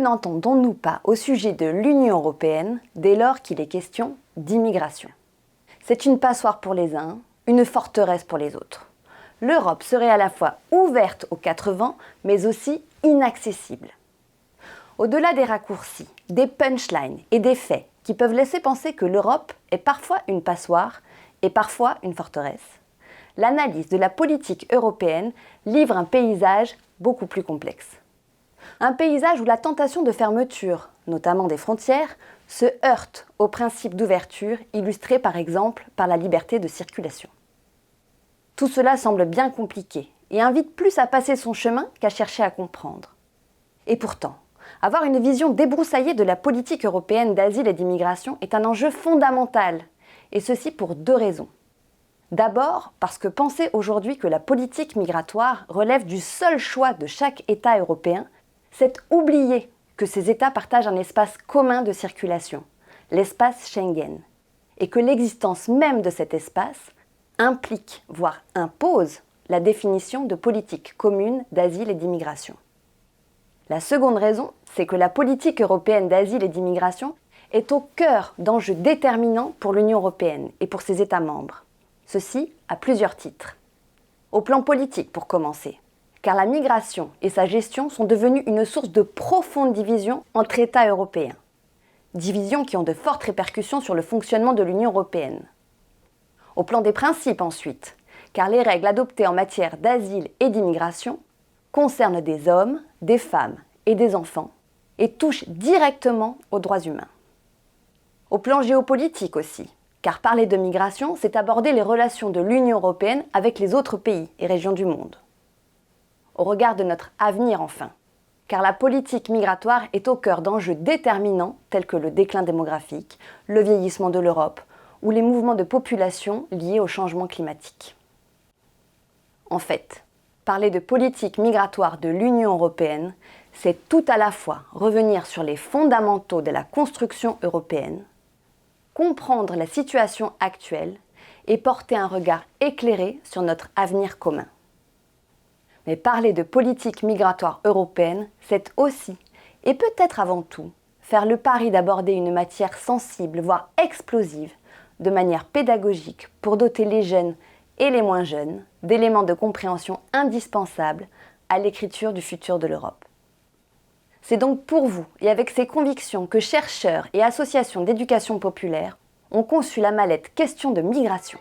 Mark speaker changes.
Speaker 1: n'entendons-nous pas au sujet de l'Union européenne dès lors qu'il est question d'immigration? C'est une passoire pour les uns, une forteresse pour les autres. L'Europe serait à la fois ouverte aux quatre vents, mais aussi inaccessible. Au-delà des raccourcis, des punchlines et des faits qui peuvent laisser penser que l'Europe est parfois une passoire et parfois une forteresse, l'analyse de la politique européenne livre un paysage beaucoup plus complexe. Un paysage où la tentation de fermeture, notamment des frontières, se heurte au principe d'ouverture illustré par exemple par la liberté de circulation. Tout cela semble bien compliqué et invite plus à passer son chemin qu'à chercher à comprendre. Et pourtant, avoir une vision débroussaillée de la politique européenne d'asile et d'immigration est un enjeu fondamental, et ceci pour deux raisons. D'abord, parce que penser aujourd'hui que la politique migratoire relève du seul choix de chaque État européen, c'est oublier que ces États partagent un espace commun de circulation, l'espace Schengen, et que l'existence même de cet espace implique, voire impose, la définition de politiques communes d'asile et d'immigration. La seconde raison, c'est que la politique européenne d'asile et d'immigration est au cœur d'enjeux déterminants pour l'Union européenne et pour ses États membres. Ceci à plusieurs titres. Au plan politique, pour commencer, car la migration et sa gestion sont devenues une source de profonde division entre États européens. Divisions qui ont de fortes répercussions sur le fonctionnement de l'Union européenne. Au plan des principes ensuite, car les règles adoptées en matière d'asile et d'immigration concernent des hommes, des femmes et des enfants et touchent directement aux droits humains. Au plan géopolitique aussi, car parler de migration, c'est aborder les relations de l'Union européenne avec les autres pays et régions du monde. Au regard de notre avenir enfin, car la politique migratoire est au cœur d'enjeux déterminants tels que le déclin démographique, le vieillissement de l'Europe ou les mouvements de population liés au changement climatique. En fait, parler de politique migratoire de l'Union européenne, c'est tout à la fois revenir sur les fondamentaux de la construction européenne, comprendre la situation actuelle et porter un regard éclairé sur notre avenir commun. Mais parler de politique migratoire européenne, c'est aussi, et peut-être avant tout, faire le pari d'aborder une matière sensible, voire explosive, de manière pédagogique pour doter les jeunes et les moins jeunes d'éléments de compréhension indispensables à l'écriture du futur de l'Europe. C'est donc pour vous et avec ces convictions que chercheurs et associations d'éducation populaire ont conçu la mallette Questions de migration.